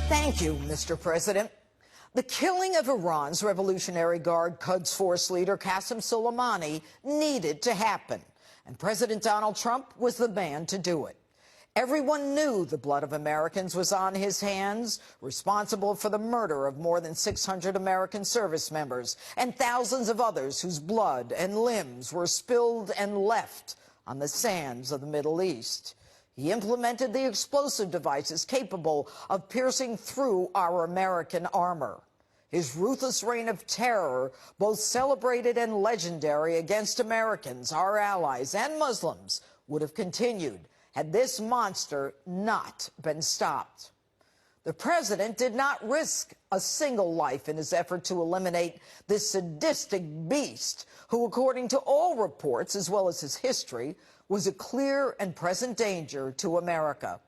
Thank you, Mr. President. The killing of Iran's Revolutionary Guard Quds Force leader Qasem Soleimani needed to happen, and President Donald Trump was the man to do it. Everyone knew the blood of Americans was on his hands, responsible for the murder of more than 600 American service members and thousands of others whose blood and limbs were spilled and left on the sands of the Middle East. He implemented the explosive devices capable of piercing through our American armor. His ruthless reign of terror, both celebrated and legendary against Americans, our allies, and Muslims, would have continued had this monster not been stopped. The president did not risk a single life in his effort to eliminate this sadistic beast who, according to all reports, as well as his history, was a clear and present danger to America.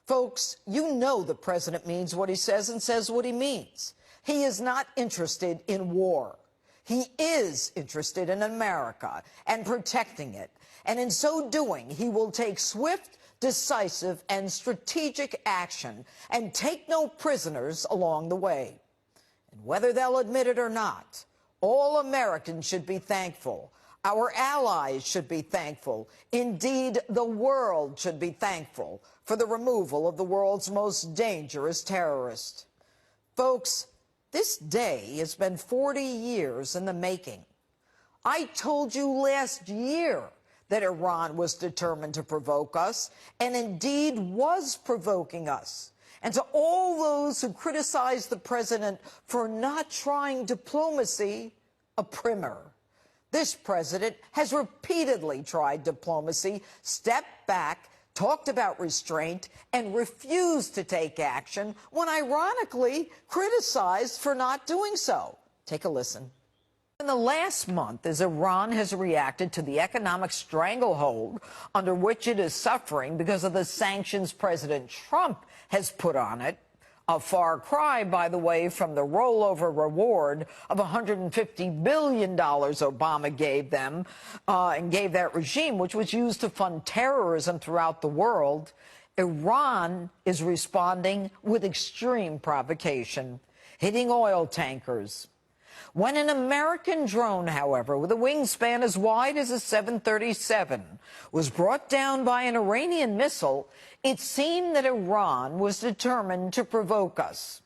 Folks, you know the president means what he says and says what he means. He is not interested in war. He is interested in America and protecting it. And in so doing, he will take swift, decisive, and strategic action and take no prisoners along the way. And whether they'll admit it or not, all Americans should be thankful. Our allies should be thankful. Indeed, the world should be thankful for the removal of the world's most dangerous terrorist. Folks, this day has been 40 years in the making. I told you last year that Iran was determined to provoke us, and indeed was provoking us. And to all those who criticize the president for not trying diplomacy, a primer. This president has repeatedly tried diplomacy, stepped back, talked about restraint, and refused to take action when ironically criticized for not doing so. Take a listen. In the last month, as Iran has reacted to the economic stranglehold under which it is suffering because of the sanctions President Trump has put on it, a far cry, by the way, from the rollover reward of $150 billion Obama gave them and gave that regime, which was used to fund terrorism throughout the world. Iran is responding with extreme provocation, hitting oil tankers. When an American drone, however, with a wingspan as wide as a 737, was brought down by an Iranian missile, it seemed that Iran was determined to provoke us.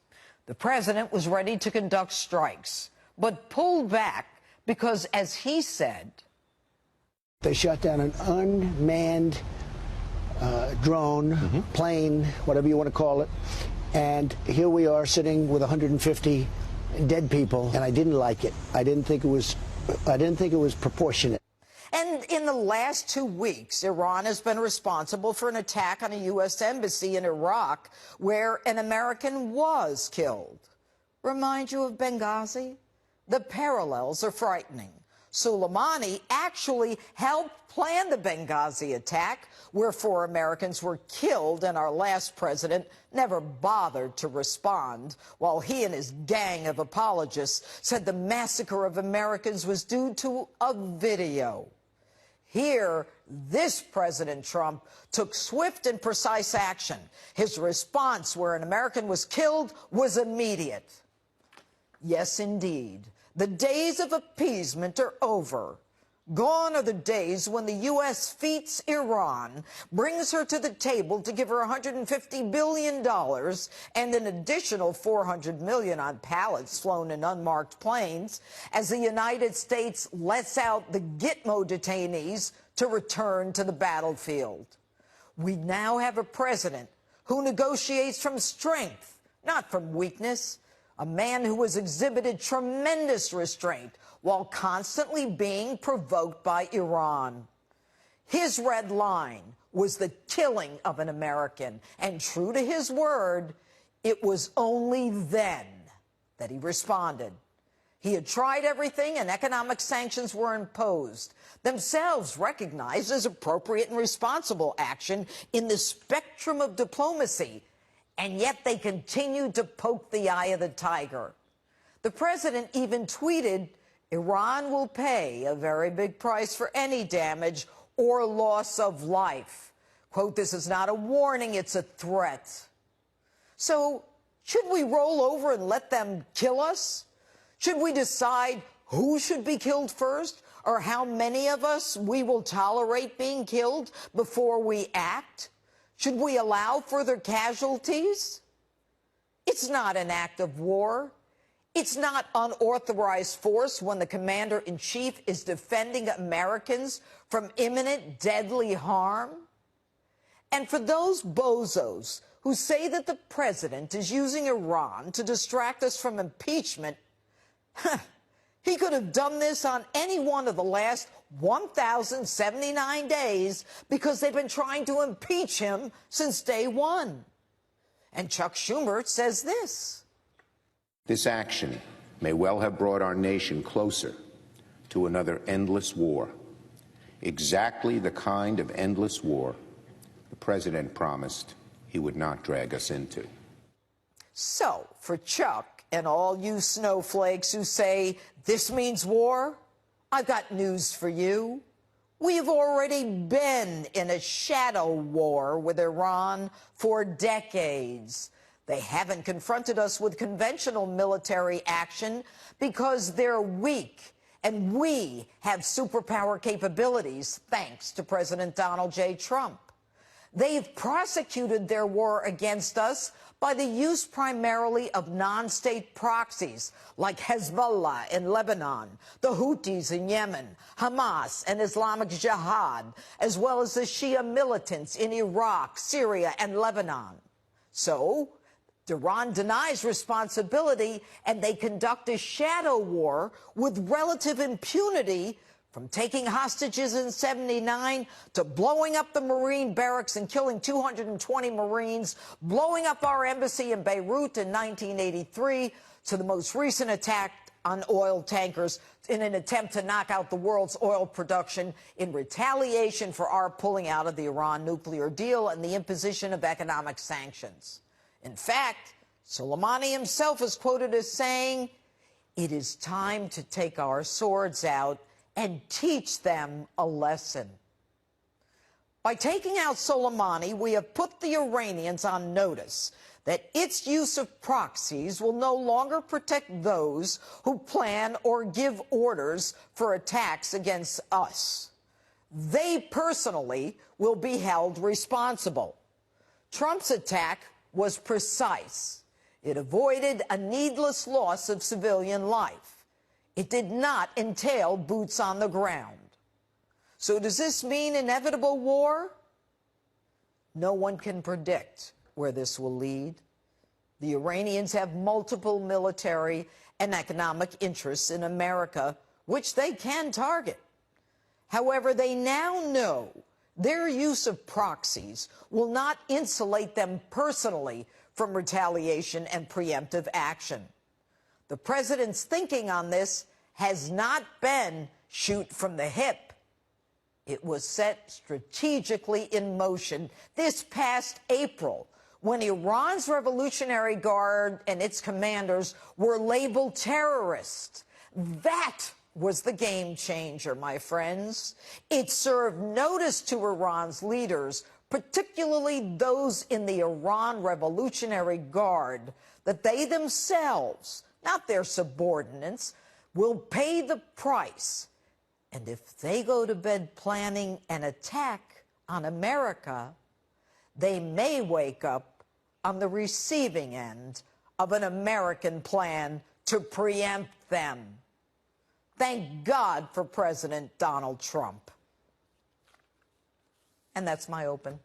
The president was ready to conduct strikes, but pulled back because, as he said, they shot down an unmanned drone, plane, whatever you want to call it, and here we are sitting with 150 dead people, and I didn't like it. I didn't think it was proportionate. And in the last 2 weeks, Iran has been responsible for an attack on a U.S. embassy in Iraq where an American was killed. Remind you of Benghazi? The parallels are frightening. Soleimani actually helped plan the Benghazi attack, where 4 Americans were killed, and our last president never bothered to respond, while he and his gang of apologists said the massacre of Americans was due to a video. Here, this President Trump took swift and precise action. His response, where an American was killed, was immediate. Yes, indeed. The days of appeasement are over. Gone are the days when the U.S. feats Iran, brings her to the table to give her $150 billion and an additional $400 million on pallets flown in unmarked planes, as the United States lets out the Gitmo detainees to return to the battlefield. We now have a president who negotiates from strength, not from weakness. A man who has exhibited tremendous restraint while constantly being provoked by Iran. His red line was the killing of an American, and true to his word, it was only then that he responded. He had tried everything, and economic sanctions were imposed, themselves recognized as appropriate and responsible action in the spectrum of diplomacy. And yet they continued to poke the eye of the tiger. The president even tweeted, Iran will pay a very big price for any damage or loss of life. Quote, this is not a warning, it's a threat. So Should we roll over and let them kill us? Should we decide who should be killed first, or how many of us we will tolerate being killed before we act? Should we allow further casualties? It's not an act of war. It's not unauthorized force when the commander-in-chief is defending Americans from imminent deadly harm. And for those bozos who say that the president is using Iran to distract us from impeachment, he could have done this on any one of the last 1,079 days because they've been trying to impeach him since day one. And Chuck Schumer says this. This action may well have brought our nation closer to another endless war, exactly the kind of endless war the president promised he would not drag us into. So, for Chuck and all you snowflakes who say this means war, I've got news for you. We've already been in a shadow war with Iran for decades. They haven't confronted us with conventional military action because they're weak, and we have superpower capabilities thanks to President Donald J. Trump. They've prosecuted their war against us by the use primarily of non-state proxies like Hezbollah in Lebanon, the Houthis in Yemen, Hamas and Islamic Jihad, as well as the Shia militants in Iraq, Syria and Lebanon. So, Iran denies responsibility, and they conduct a shadow war with relative impunity, from taking hostages in '79 to blowing up the Marine barracks and killing 220 Marines, blowing up our embassy in Beirut in 1983, to the most recent attack on oil tankers in an attempt to knock out the world's oil production in retaliation for our pulling out of the Iran nuclear deal and the imposition of economic sanctions. In fact, Soleimani himself is quoted as saying, "It is time to take our swords out and teach them a lesson." By taking out Soleimani, we have put the Iranians on notice that its use of proxies will no longer protect those who plan or give orders for attacks against us. They personally will be held responsible. Trump's attack was precise. It avoided a needless loss of civilian life. It did not entail boots on the ground. So does this mean inevitable war? No one can predict where this will lead. The Iranians have multiple military and economic interests in America, which they can target. However, they now know their use of proxies will not insulate them personally from retaliation and preemptive action. The president's thinking on this has not been shoot from the hip. It was set strategically in motion this past April when Iran's Revolutionary Guard and its commanders were labeled terrorists. That was the game changer, my friends. It served notice to Iran's leaders, particularly those in the Iran Revolutionary Guard, that they themselves, not their subordinates, will pay the price. And if they go to bed planning an attack on America, they may wake up on the receiving end of an American plan to preempt them. Thank God for President Donald Trump. And that's my open.